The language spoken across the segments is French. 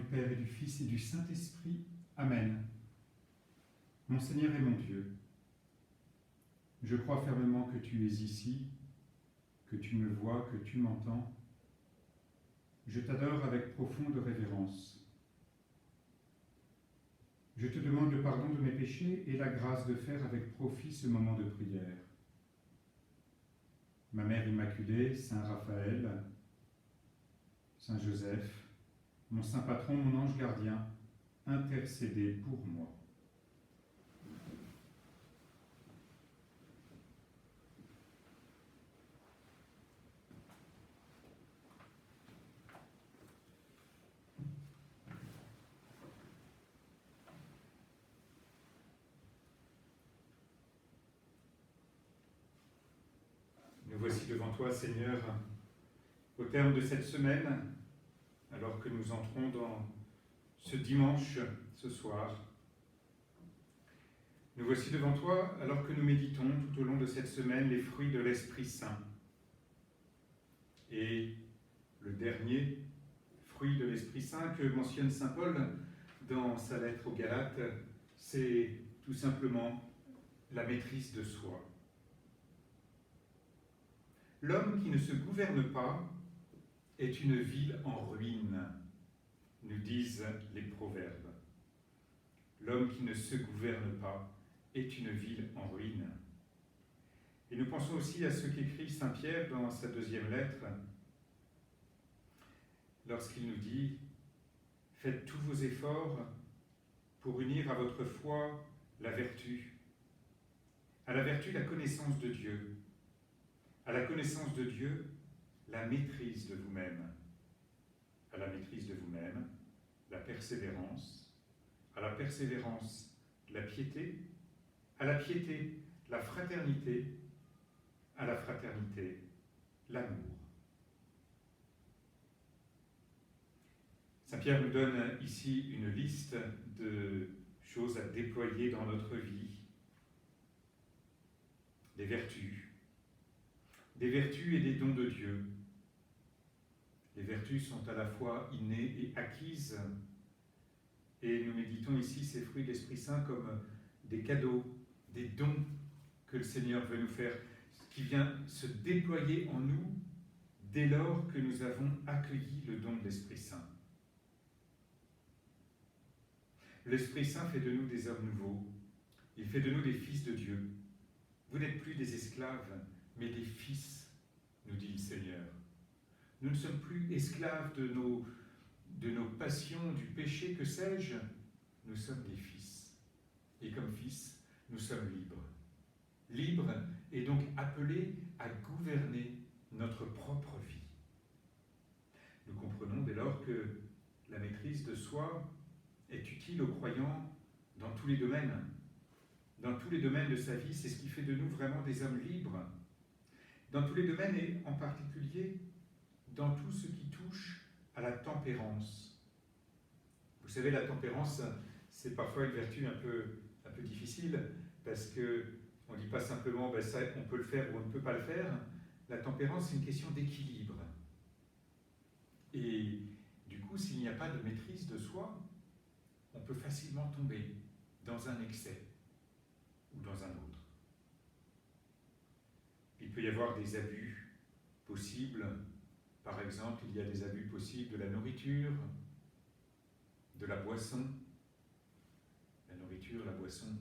Père et du Fils et du Saint-Esprit. Amen. Mon Seigneur et mon Dieu, je crois fermement que tu es ici, que tu me vois, que tu m'entends. Je t'adore avec profonde révérence. Je te demande le pardon de mes péchés et la grâce de faire avec profit ce moment de prière. Ma Mère Immaculée, Saint Raphaël, Saint Joseph, mon Saint Patron, mon ange gardien, intercédez pour moi. Nous voici devant toi, Seigneur, au terme de cette semaine, alors que nous entrons dans ce dimanche, ce soir. Nous voici devant toi, alors que nous méditons tout au long de cette semaine les fruits de l'Esprit Saint. Et le dernier fruit de l'Esprit Saint que mentionne saint Paul dans sa lettre aux Galates, c'est tout simplement la maîtrise de soi. L'homme qui ne se gouverne pas est une ville en ruine, nous disent les proverbes. L'homme qui ne se gouverne pas est une ville en ruine. Et nous pensons aussi à ce qu'écrit saint Pierre dans sa deuxième lettre, lorsqu'il nous dit « Faites tous vos efforts pour unir à votre foi la vertu, à la vertu la connaissance de Dieu, à la connaissance de Dieu la maîtrise de vous-même, à la maîtrise de vous-même la persévérance, à la persévérance la piété, à la piété la fraternité, à la fraternité l'amour. » Saint Pierre nous donne ici une liste de choses à déployer dans notre vie, des vertus et des dons de Dieu. Les vertus sont à la fois innées et acquises, et nous méditons ici ces fruits de l'Esprit Saint comme des cadeaux, des dons que le Seigneur veut nous faire, qui vient se déployer en nous dès lors que nous avons accueilli le don de l'Esprit Saint. L'Esprit Saint fait de nous des hommes nouveaux, il fait de nous des fils de Dieu. Vous n'êtes plus des esclaves, mais des fils, nous dit le Seigneur. Nous ne sommes plus esclaves de nos passions, du péché, que sais-je. Nous sommes des fils. Et comme fils, nous sommes libres. Libres et donc appelés à gouverner notre propre vie. Nous comprenons dès lors que la maîtrise de soi est utile aux croyants dans tous les domaines. Dans tous les domaines de sa vie, c'est ce qui fait de nous vraiment des hommes libres. Dans tous les domaines et en particulier dans tout ce qui touche à la tempérance. Vous savez, la tempérance, c'est parfois une vertu un peu difficile, parce qu'on ne dit pas simplement ça, on peut le faire ou on ne peut pas le faire. La tempérance, c'est une question d'équilibre. Et du coup, s'il n'y a pas de maîtrise de soi, on peut facilement tomber dans un excès ou dans un autre. Il peut y avoir des abus possibles. Par exemple, il y a des abus possibles de la nourriture, de la boisson. La nourriture, la boisson,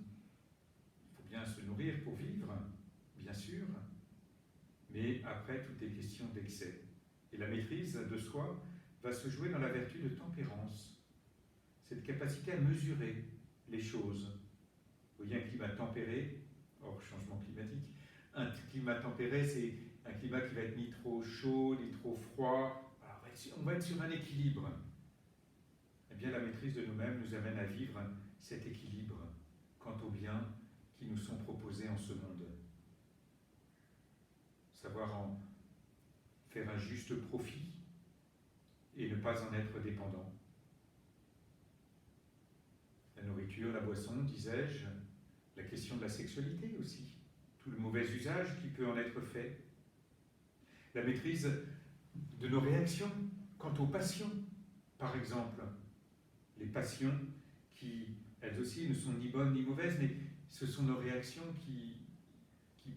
il faut bien se nourrir pour vivre, bien sûr, mais après, tout est question d'excès. Et la maîtrise de soi va se jouer dans la vertu de tempérance, cette capacité à mesurer les choses. Vous voyez, un climat tempéré, hors changement climatique, un climat tempéré, c'est un climat qui va être ni trop chaud, ni trop froid. Alors, on va être sur un équilibre. Eh bien, la maîtrise de nous-mêmes nous amène à vivre cet équilibre quant aux biens qui nous sont proposés en ce monde. Savoir en faire un juste profit et ne pas en être dépendant. La nourriture, la boisson, disais-je, la question de la sexualité aussi, tout le mauvais usage qui peut en être fait. La maîtrise de nos réactions quant aux passions, par exemple. passions qui, elles aussi, ne sont ni bonnes ni mauvaises, mais ce sont nos réactions qui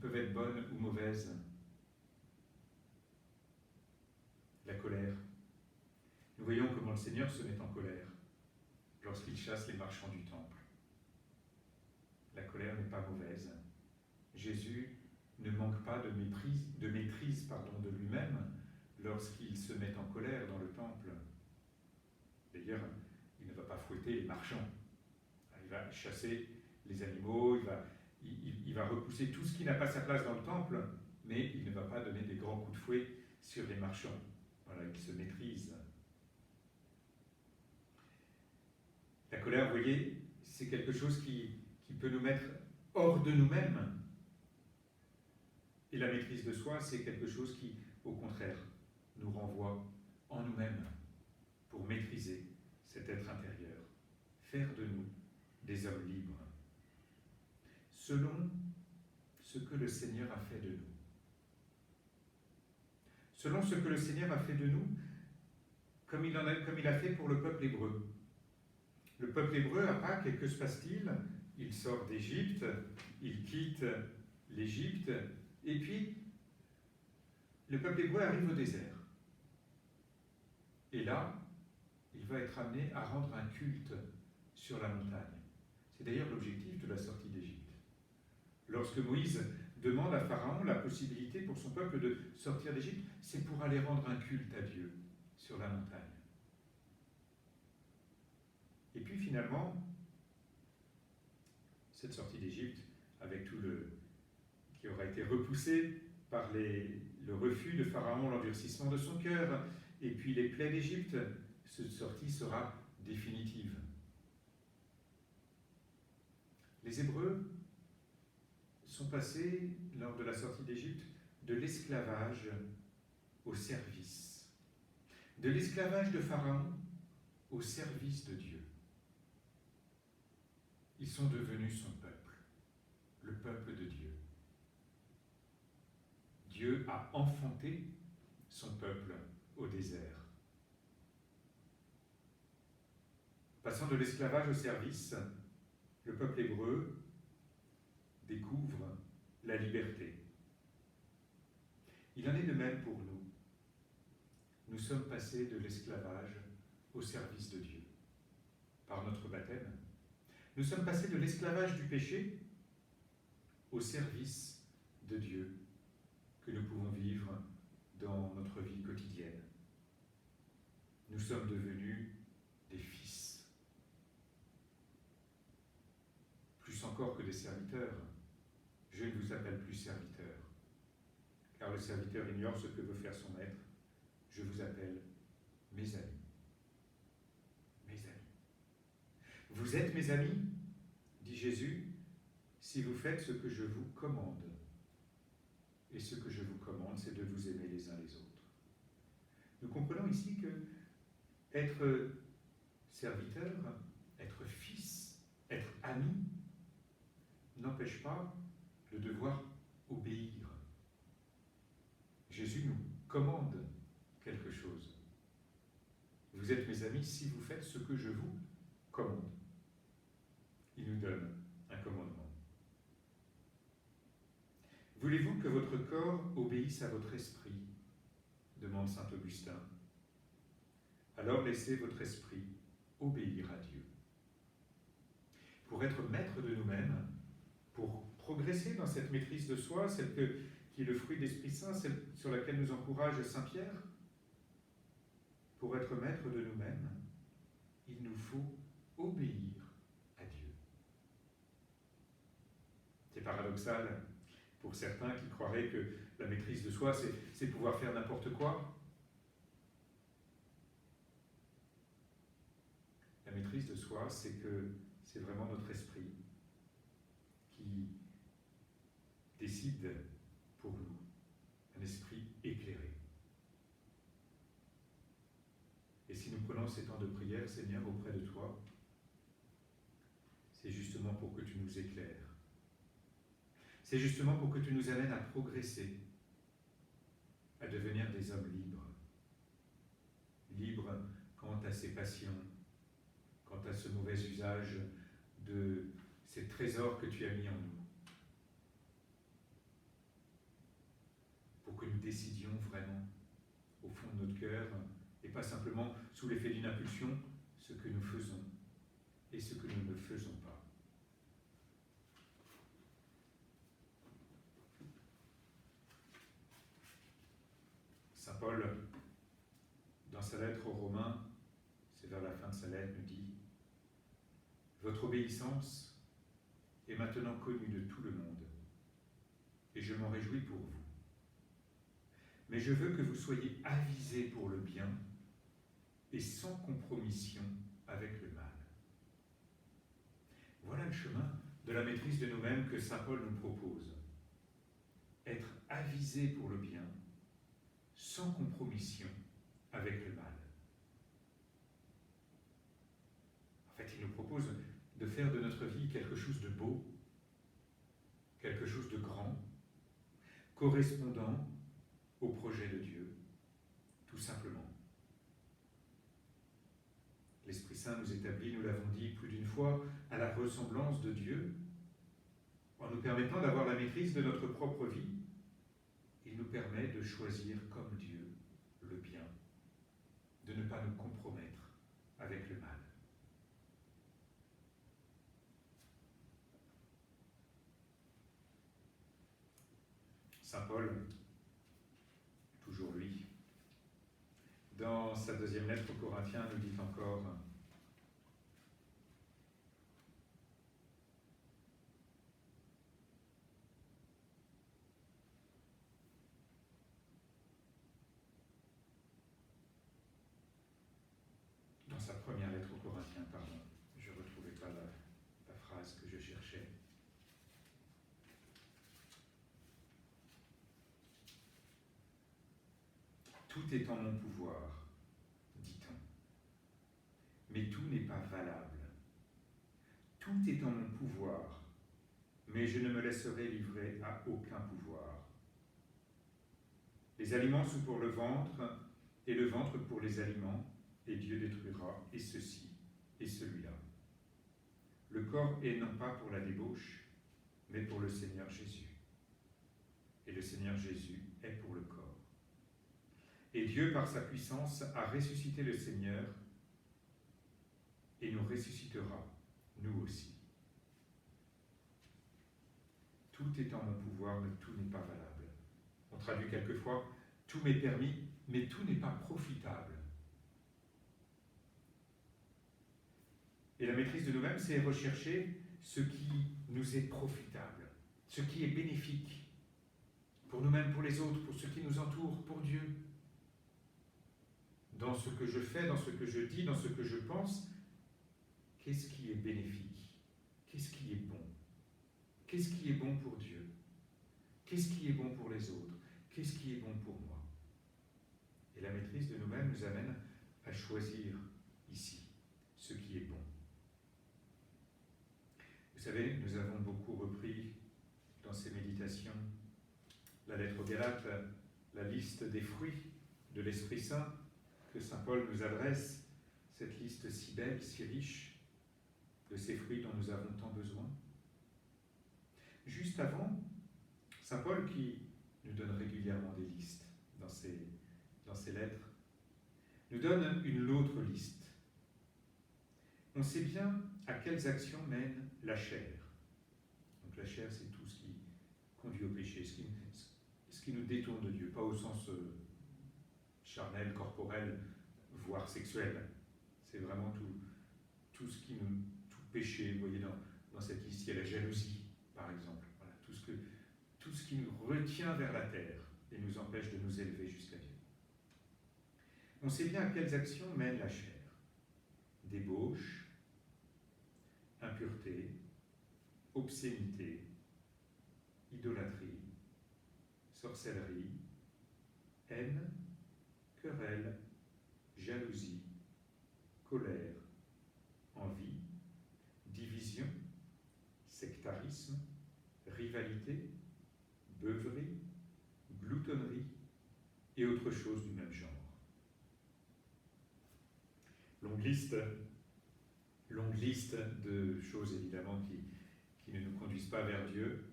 peuvent être bonnes ou mauvaises. La colère. Nous voyons comment le Seigneur se met en colère lorsqu'il chasse les marchands du temple. La colère n'est pas mauvaise. Jésus ne manque pas de maîtrise de lui-même lorsqu'il se met en colère dans le temple. D'ailleurs, il ne va pas fouetter les marchands. Il va chasser les animaux, il va repousser tout ce qui n'a pas sa place dans le temple, mais il ne va pas donner des grands coups de fouet sur les marchands. Voilà, il se maîtrise. La colère, vous voyez, c'est quelque chose qui peut nous mettre hors de nous-mêmes. Et la maîtrise de soi, c'est quelque chose qui, au contraire, nous renvoie en nous-mêmes pour maîtriser cet être intérieur, faire de nous des hommes libres, selon ce que le Seigneur a fait de nous. Selon ce que le Seigneur a fait de nous, comme il a fait pour le peuple hébreu. Le peuple hébreu à Pâques, que se passe-t-il? Il sort d'Égypte, il quitte l'Égypte, et puis le peuple hébreu arrive au désert. Et là, il va être amené à rendre un culte sur la montagne. C'est d'ailleurs l'objectif de la sortie d'Égypte. Lorsque Moïse demande à Pharaon la possibilité pour son peuple de sortir d'Égypte, c'est pour aller rendre un culte à Dieu sur la montagne. Et puis finalement, cette sortie d'Égypte, avec tout qui aura été repoussé par le refus de Pharaon, l'endurcissement de son cœur, et puis les plaies d'Égypte, cette sortie sera définitive. Les Hébreux sont passés, lors de la sortie d'Égypte, de l'esclavage au service. De l'esclavage de Pharaon au service de Dieu. Ils sont devenus son peuple, le peuple de Dieu. Dieu a enfanté son peuple au désert. Passant de l'esclavage au service, le peuple hébreu découvre la liberté. Il en est de même pour nous. Nous sommes passés de l'esclavage au service de Dieu par notre baptême. Nous sommes passés de l'esclavage du péché au service de Dieu que nous pouvons vivre dans notre vie quotidienne. Nous sommes devenus des fils. Plus encore que des serviteurs, je ne vous appelle plus serviteurs, car le serviteur ignore ce que veut faire son maître. Je vous appelle mes amis. Mes amis. Vous êtes mes amis, dit Jésus, si vous faites ce que je vous commande. Et ce que je vous commande, c'est de vous aimer les uns les autres. Nous comprenons ici que être serviteur, être fils, être ami, n'empêche pas de devoir obéir. Jésus nous commande quelque chose. Vous êtes mes amis si vous faites ce que je vous commande. Il nous donne un commandement. Voulez-vous que votre corps obéisse à votre esprit? Demande saint Augustin. Alors laissez votre esprit obéir à Dieu. Pour être maître de nous-mêmes, pour progresser dans cette maîtrise de soi, celle qui est le fruit de l'Esprit Saint, celle sur laquelle nous encourage saint Pierre, pour être maître de nous-mêmes, il nous faut obéir à Dieu. C'est paradoxal pour certains qui croiraient que la maîtrise de soi, c'est pouvoir faire n'importe quoi. La maîtrise de soi, c'est vraiment notre esprit qui décide pour nous, un esprit éclairé. Et si nous prenons ces temps de prière, Seigneur, auprès de toi, c'est justement pour que tu nous éclaires. C'est justement pour que tu nous amènes à progresser, à devenir des hommes libres. Libres quant à ses passions, quant à mauvais usage de ces trésors que tu as mis en nous, pour que nous décidions vraiment, au fond de notre cœur, et pas simplement sous l'effet d'une impulsion, ce que nous faisons et ce que nous ne faisons pas. Saint Paul, dans sa lettre aux Romains, c'est vers la fin de sa lettre, nous dit « Votre obéissance est maintenant connue de tout le monde, et je m'en réjouis pour vous. Mais je veux que vous soyez avisés pour le bien et sans compromission avec le mal. » Voilà le chemin de la maîtrise de nous-mêmes que saint Paul nous propose. Être avisés pour le bien, sans compromission avec le mal. En fait, il nous propose de faire de notre vie quelque chose de beau, quelque chose de grand, correspondant au projet de Dieu, tout simplement. L'Esprit Saint nous établit, nous l'avons dit plus d'une fois, à la ressemblance de Dieu, en nous permettant d'avoir la maîtrise de notre propre vie. Il nous permet de choisir comme Dieu le bien, de ne pas nous compromettre avec le mal. Saint Paul, toujours lui, dans sa deuxième lettre aux Corinthiens, nous dit encore dans sa première lettre aux Corinthiens, pardon, je ne retrouvais pas la phrase que je cherchais. Tout est en mon pouvoir, dit-on, mais tout n'est pas valable. Tout est en mon pouvoir, mais je ne me laisserai livrer à aucun pouvoir. Les aliments sont pour le ventre, et le ventre pour les aliments, et Dieu détruira et ceci et celui-là. Le corps est non pas pour la débauche, mais pour le Seigneur Jésus. Et le Seigneur Jésus est pour le corps. Et Dieu, par sa puissance, a ressuscité le Seigneur et nous ressuscitera, nous aussi. Tout est en mon pouvoir, mais tout n'est pas valable. On traduit quelquefois, tout m'est permis, mais tout n'est pas profitable. Et la maîtrise de nous-mêmes, c'est rechercher ce qui nous est profitable, ce qui est bénéfique, pour nous-mêmes, pour les autres, pour ceux qui nous entourent, pour Dieu. Dans ce que je fais, dans ce que je dis, dans ce que je pense, qu'est-ce qui est bénéfique? Qu'est-ce qui est bon? Qu'est-ce qui est bon pour Dieu? Qu'est-ce qui est bon pour les autres? Qu'est-ce qui est bon pour moi? Et la maîtrise de nous-mêmes nous amène à choisir ici ce qui est bon. Vous savez, nous avons beaucoup repris dans ces méditations la lettre aux Galates, la liste des fruits de l'Esprit Saint que saint Paul nous adresse, cette liste si belle, si riche de ces fruits dont nous avons tant besoin. Juste avant, saint Paul, qui nous donne régulièrement des listes dans ses lettres, nous donne une autre liste. On sait bien à quelles actions mène la chair. Donc la chair, c'est tout ce qui conduit au péché, ce qui nous détourne de Dieu, pas au sens charnel, corporel, voire sexuel. C'est vraiment tout ce qui nous, tout péché. Vous voyez, dans cette liste, il y a la jalousie, par exemple. Voilà, tout ce qui nous retient vers la terre et nous empêche de nous élever jusqu'à Dieu. On sait bien à quelles actions mène la chair. Débauche, impureté, obscénité, idolâtrie, sorcellerie, haine, querelle, jalousie, colère, envie, division, sectarisme, rivalité, beuverie, gloutonnerie et autres choses du même genre. Longue longue liste de choses évidemment qui ne nous conduisent pas vers Dieu,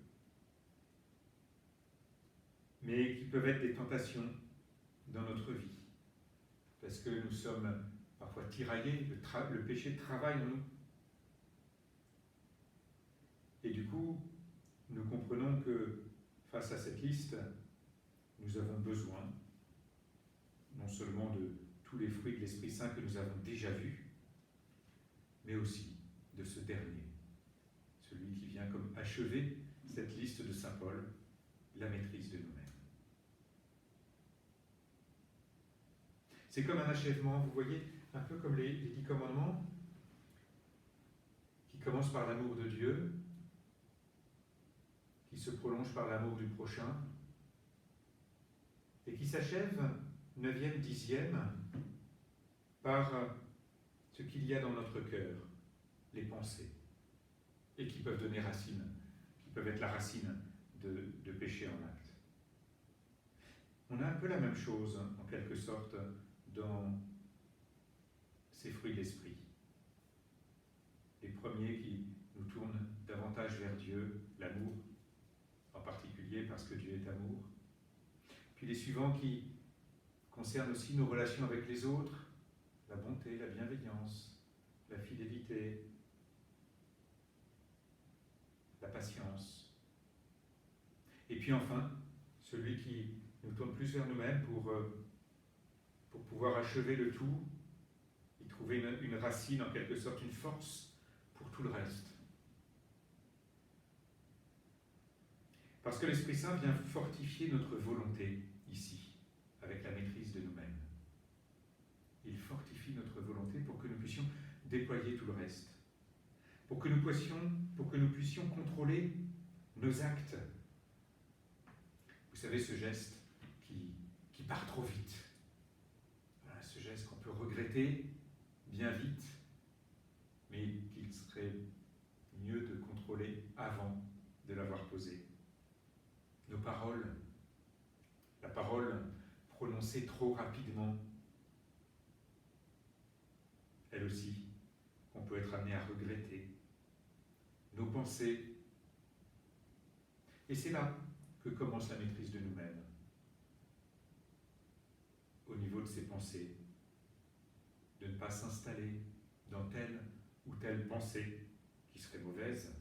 mais qui peuvent être des tentations dans notre vie, parce que nous sommes parfois tiraillés, le péché travaille en nous. Et du coup, nous comprenons que face à cette liste, nous avons besoin non seulement de tous les fruits de l'Esprit Saint que nous avons déjà vus, mais aussi de ce dernier, celui qui vient comme achever cette liste de Saint Paul, la maîtrise de nous-mêmes. C'est comme un achèvement, vous voyez, un peu comme les 10 commandements, qui commencent par l'amour de Dieu, qui se prolongent par l'amour du prochain, et qui s'achèvent, 9e, 10e, par ce qu'il y a dans notre cœur, les pensées, et qui peuvent donner racine, qui peuvent être la racine de péché en acte. On a un peu la même chose, en quelque sorte, dans ces fruits de l'esprit. Les premiers qui nous tournent davantage vers Dieu, l'amour, en particulier parce que Dieu est amour. Puis les suivants qui concernent aussi nos relations avec les autres, la bonté, la bienveillance, la fidélité, la patience. Et puis enfin, celui qui nous tourne plus vers nous-mêmes pour pouvoir achever le tout, y trouver une racine, en quelque sorte, une force pour tout le reste. Parce que l'Esprit Saint vient fortifier notre volonté ici, avec la maîtrise de nous-mêmes. Il fortifie notre volonté pour que nous puissions déployer tout le reste, pour que nous puissions contrôler nos actes. Vous savez, ce geste qui part trop vite, voilà, ce geste qu'on peut regretter bien vite, mais qu'il serait mieux de contrôler avant de l'avoir posé. Nos paroles, la parole prononcée trop rapidement, elle aussi, on peut être amené à regretter. Nos pensées. Et c'est là que commence la maîtrise de nous-mêmes. Au niveau de ces pensées, de ne pas s'installer dans telle ou telle pensée qui serait mauvaise.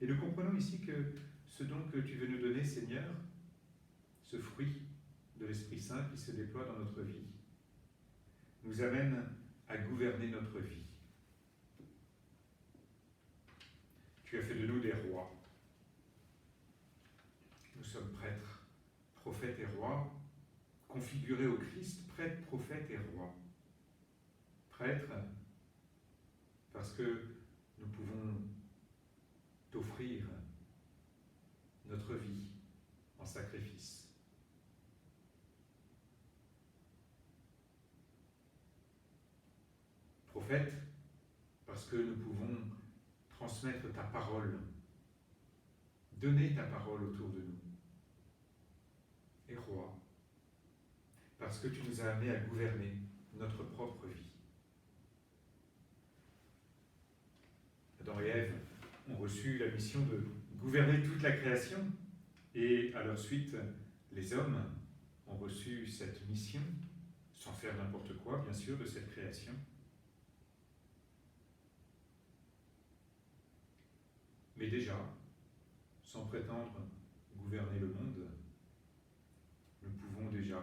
Et nous comprenons ici que ce don que tu veux nous donner, Seigneur, ce fruit de l'Esprit Saint qui se déploie dans notre vie, nous amène à gouverner notre vie. Tu as fait de nous des rois. Nous sommes prêtres, prophètes et rois, configurés au Christ, prêtres, prophètes et rois. Prêtres, parce que nous pouvons t'offrir notre vie en sacrifice. Prophète, parce que nous pouvons transmettre ta parole, donner ta parole autour de nous. Et roi, parce que tu nous as amenés à gouverner notre propre vie. Adam et Ève ont reçu la mission de gouverner toute la création, et à leur suite, les hommes ont reçu cette mission, sans faire n'importe quoi, bien sûr, de cette création. Mais déjà, sans prétendre gouverner le monde, nous pouvons déjà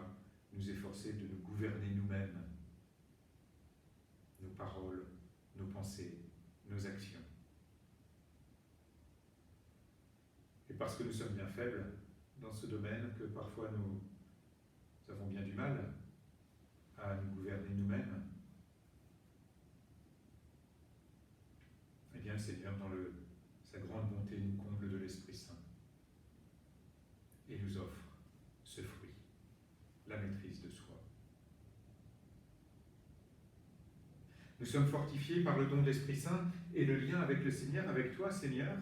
nous efforcer de nous gouverner nous-mêmes, nos paroles, nos pensées, nos actions. Et parce que nous sommes bien faibles dans ce domaine, que parfois nous avons bien du mal à nous gouverner nous-mêmes, eh bien le Seigneur, dans sa grande bonté, nous comble de l'Esprit Saint et nous offre ce fruit, la maîtrise de soi. Nous sommes fortifiés par le don de l'Esprit Saint et le lien avec le Seigneur, avec toi, Seigneur,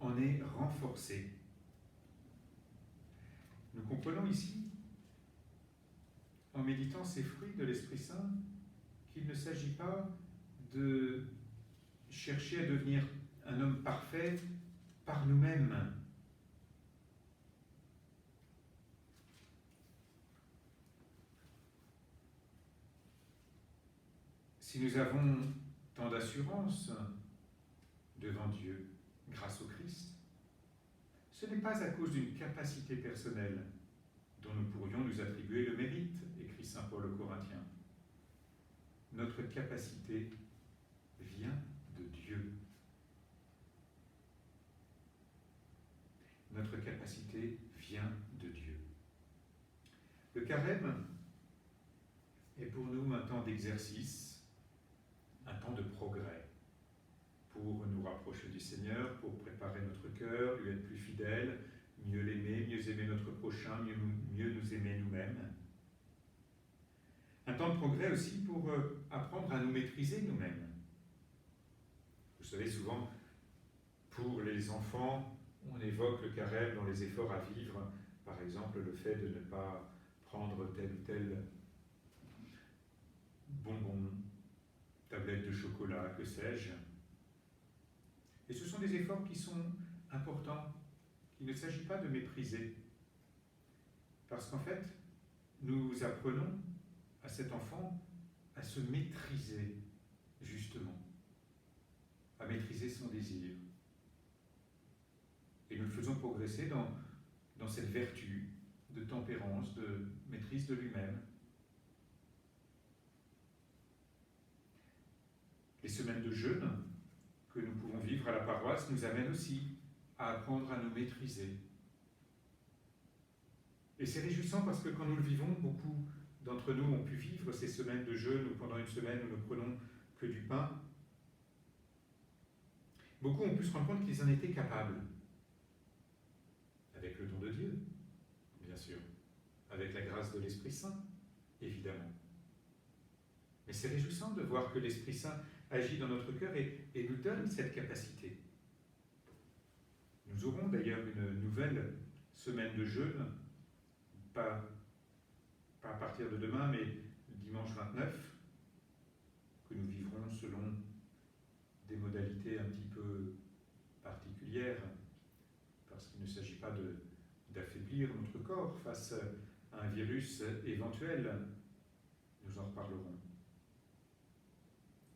en est renforcé. Nous comprenons ici, en méditant ces fruits de l'Esprit Saint, qu'il ne s'agit pas de chercher à devenir un homme parfait par nous-mêmes. Si nous avons tant d'assurance devant Dieu grâce au Christ, ce n'est pas à cause d'une capacité personnelle dont nous pourrions nous attribuer le mérite, écrit saint Paul aux Corinthiens. Notre capacité vient de Dieu. Notre capacité vient de Dieu. Le carême est pour nous un temps d'exercice, un temps de progrès, pour nous rapprocher du Seigneur, pour préparer notre cœur, lui être plus fidèle, mieux l'aimer, mieux aimer notre prochain, mieux nous aimer nous-mêmes. Un temps de progrès aussi pour apprendre à nous maîtriser nous-mêmes. Vous savez, souvent, pour les enfants, on évoque le carême dans les efforts à vivre, par exemple le fait de ne pas prendre tel ou tel bonbon, tablette de chocolat, que sais-je. Et ce sont des efforts qui sont importants, qu'il ne s'agit pas de mépriser. Parce qu'en fait, nous apprenons à cet enfant à se maîtriser, justement, à maîtriser son désir. Et nous le faisons progresser dans cette vertu de tempérance, de maîtrise de lui-même. Les semaines de jeûne que nous pouvons vivre à la paroisse nous amènent aussi à apprendre à nous maîtriser. Et c'est réjouissant parce que quand nous le vivons, beaucoup d'entre nous ont pu vivre ces semaines de jeûne où pendant une semaine nous ne prenons que du pain. Beaucoup ont pu se rendre compte qu'ils en étaient capables. Avec le don de Dieu, bien sûr. Avec la grâce de l'Esprit Saint, évidemment. Mais c'est réjouissant de voir que l'Esprit Saint agit dans notre cœur et nous donne cette capacité. Nous aurons d'ailleurs une nouvelle semaine de jeûne, pas à partir de demain, mais dimanche 29, que nous vivrons selon des modalités un petit peu particulières, parce qu'il ne s'agit pas d'affaiblir notre corps face à un virus éventuel. Nous en reparlerons.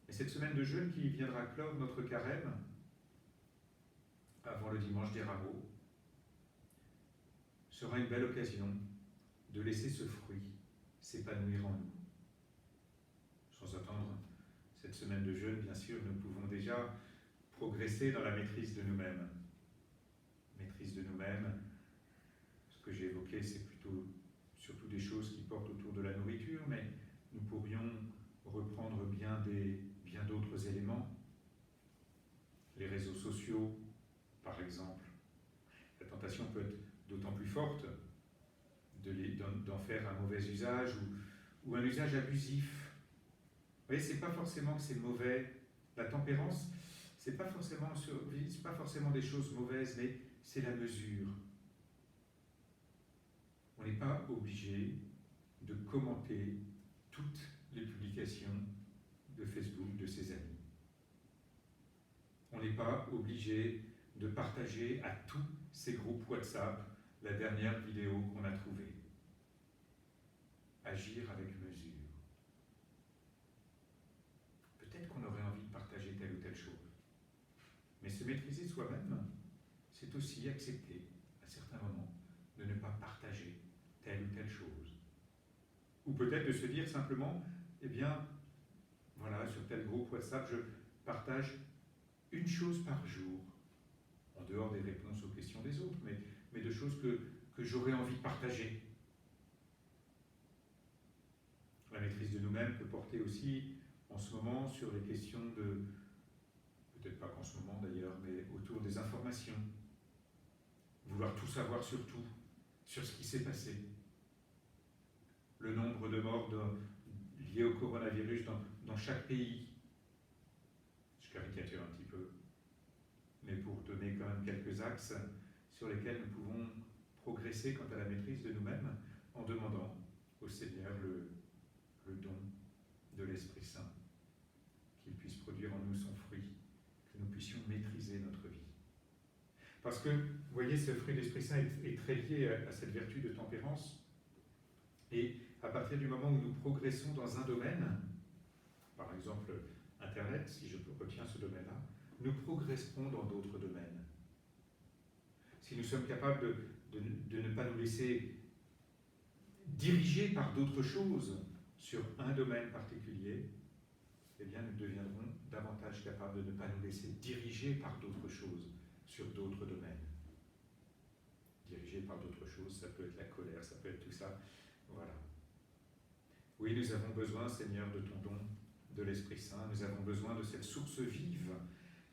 Et cette semaine de jeûne qui viendra clore notre carême, avant le dimanche des rameaux, sera une belle occasion de laisser ce fruit s'épanouir en nous. Sans attendre cette semaine de jeûne, bien sûr, nous pouvons déjà progresser dans la maîtrise de nous-mêmes. Maîtrise de nous-mêmes, ce que j'ai évoqué, c'est surtout des choses qui portent autour de la nourriture, mais nous pourrions reprendre bien d'autres éléments. Les réseaux sociaux, par exemple. La tentation peut être d'autant plus forte d'en faire un mauvais usage ou un usage abusif. Vous voyez, c'est pas forcément que c'est mauvais. La tempérance, c'est pas forcément des choses mauvaises, mais c'est la mesure. On n'est pas obligé de commenter toutes les publications de Facebook de ses amis. On n'est pas obligé de partager à tous ces groupes WhatsApp la dernière vidéo qu'on a trouvée. Agir avec mesure. Peut-être qu'on aurait envie de partager telle ou telle chose. Mais se maîtriser soi-même, c'est aussi accepter, à certains moments, de ne pas partager telle ou telle chose. Ou peut-être de se dire simplement, eh bien, voilà, sur tel groupe WhatsApp, je partage une chose par jour, en dehors des réponses aux questions des autres, mais de choses que j'aurais envie de partager. La maîtrise de nous-mêmes peut porter aussi, en ce moment, sur les questions de, peut-être pas qu'en ce moment d'ailleurs, mais autour des informations. Vouloir tout savoir sur tout, sur ce qui s'est passé. Le nombre de morts liés au coronavirus dans chaque pays. Je caricature un petit peu, mais pour donner quand même quelques axes sur lesquels nous pouvons progresser quant à la maîtrise de nous-mêmes en demandant au Seigneur le don de l'Esprit Saint. produire en nous son fruit, que nous puissions maîtriser notre vie. Parce que, vous voyez, ce fruit de l'Esprit Saint est très lié à cette vertu de tempérance. Et à partir du moment où nous progressons dans un domaine, par exemple Internet, si je retiens ce domaine-là, nous progresserons dans d'autres domaines. Si nous sommes capables de ne pas nous laisser diriger par d'autres choses sur un domaine particulier, eh bien nous deviendrons davantage capables de ne pas nous laisser diriger par d'autres choses sur d'autres domaines. Dirigé par d'autres choses, ça peut être la colère, ça peut être tout ça. Voilà. Oui, nous avons besoin, Seigneur, de ton don, de l'Esprit Saint. Nous avons besoin de cette source vive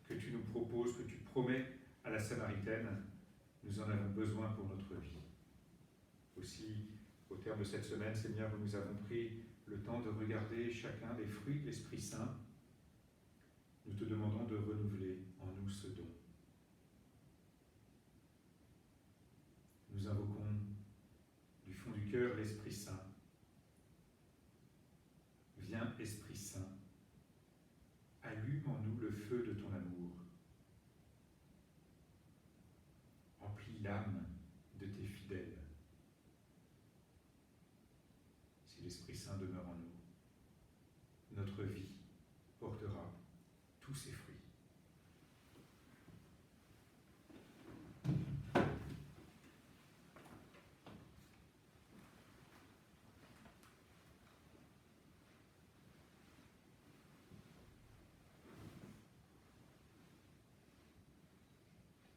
que tu nous proposes, que tu promets à la Samaritaine. Nous en avons besoin pour notre vie. Aussi, au terme de cette semaine, Seigneur, nous avons pris le temps de regarder chacun les fruits de l'Esprit Saint. Nous te demandons de renouveler en nous ce don. Nous invoquons du fond du cœur l'Esprit Saint. Viens, Esprit Saint, allume en nous le feu de ton amour. Emplis l'âme de tes fidèles. Si l'Esprit Saint demeure en nous, notre vie portera tous ses fruits.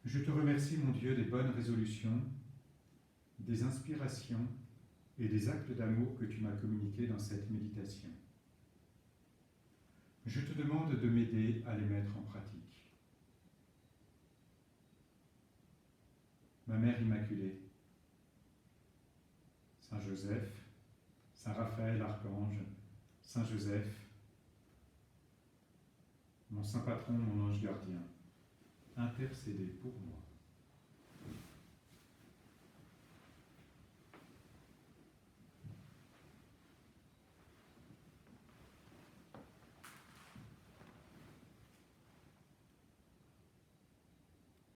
Je te remercie, mon Dieu, des bonnes résolutions, des inspirations et des actes d'amour que tu m'as communiqués dans cette méditation. Je te demande de m'aider à les mettre en pratique. Ma Mère Immaculée, Saint Joseph, Saint Raphaël Archange, Saint Joseph, mon Saint Patron, mon ange gardien, intercédez pour moi.